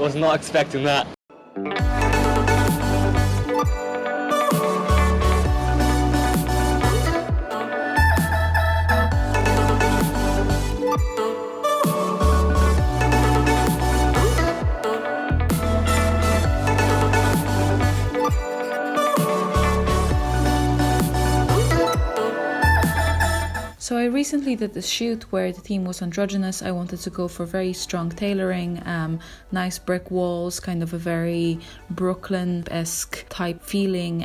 Was not expecting that. So I recently did this shoot where the theme was androgynous. I wanted to go for very strong tailoring, nice brick walls, kind of a very Brooklyn-esque type feeling.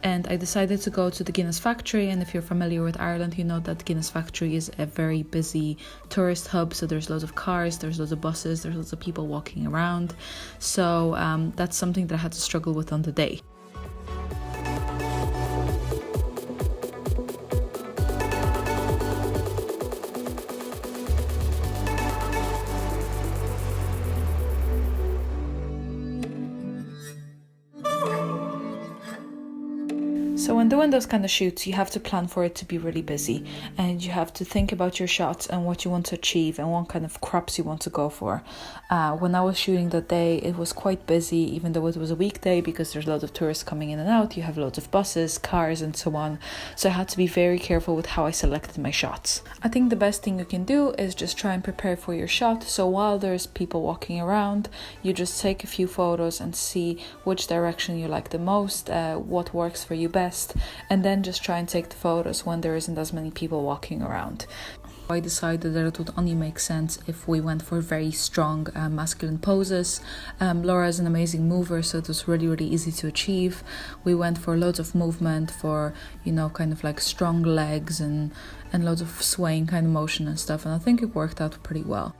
And I decided to go to the Guinness factory, and if you're familiar with Ireland, you know that Guinness factory is a very busy tourist hub, so there's loads of cars, there's loads of buses, there's lots of people walking around. So that's something that I had to struggle with on the day. So when doing those kind of shoots, you have to plan for it to be really busy, and you have to think about your shots and what you want to achieve and what kind of crops you want to go for. When I was shooting that day, it was quite busy, even though it was a weekday, because there's loads of tourists coming in and out. You have loads of buses, cars and so on. So I had to be very careful with how I selected my shots. I think the best thing you can do is just try and prepare for your shot. So while there's people walking around, you just take a few photos and see which direction you like the most, what works for you best. And then just try and take the photos when there isn't as many people walking around. I decided that it would only make sense if we went for very strong masculine poses. Laura is an amazing mover, so it was really easy to achieve. We went for loads of movement, for, you know, kind of like strong legs and loads of swaying kind of motion and stuff, and I think it worked out pretty well.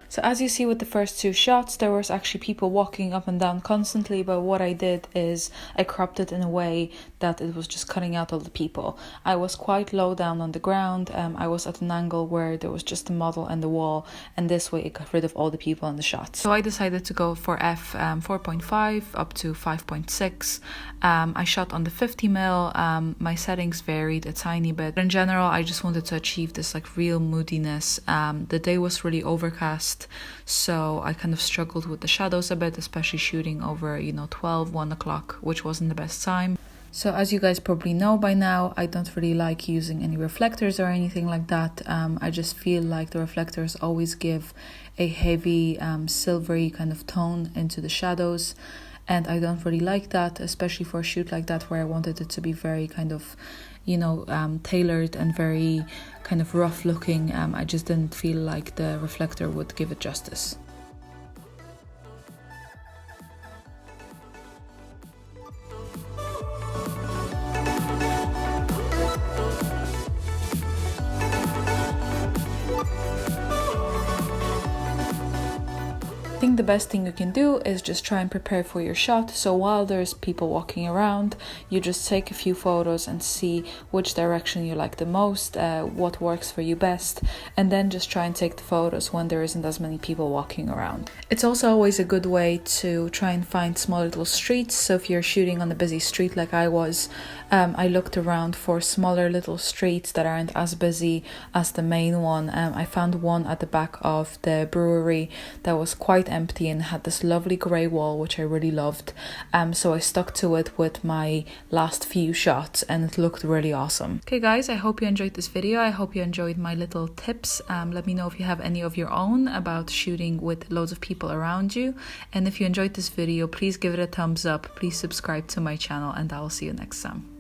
So as you see with the first two shots, there was actually people walking up and down constantly, but what I did is I cropped it in a way that it was just cutting out all the people. I was quite low down on the ground. I was at an angle where there was just the model and the wall, and this way it got rid of all the people in the shot. So I decided to go for f 4.5 up to 5.6. I shot on the 50mm. My settings varied a tiny bit. In general, I just wanted to achieve this like real moodiness. The day was really overcast, so I kind of struggled with the shadows a bit, especially shooting over 1 o'clock, which wasn't the best time. So as you guys probably know by now, I don't really like using any reflectors or anything like that. I just feel like the reflectors always give a heavy silvery kind of tone into the shadows, and I don't really like that, especially for a shoot like that where I wanted it to be very kind of tailored and very kind of rough looking. I just didn't feel like the reflector would give it justice. I think the best thing you can do is just try and prepare for your shot. So while there's people walking around, you just take a few photos and see which direction you like the most, what works for you best, and then just try and take the photos when there isn't as many people walking around. It's also always a good way to try and find small little streets. So if you're shooting on a busy street like I was, I looked around for smaller little streets that aren't as busy as the main one. I found one at the back of the brewery that was quite empty and had this lovely grey wall, which I really loved. So I stuck to it with my last few shots, and it looked really awesome. Okay guys, I hope you enjoyed this video. I hope you enjoyed my little tips. Let me know if you have any of your own about shooting with loads of people around you. And if you enjoyed this video, please give it a thumbs up. Please subscribe to my channel, and I will see you next time.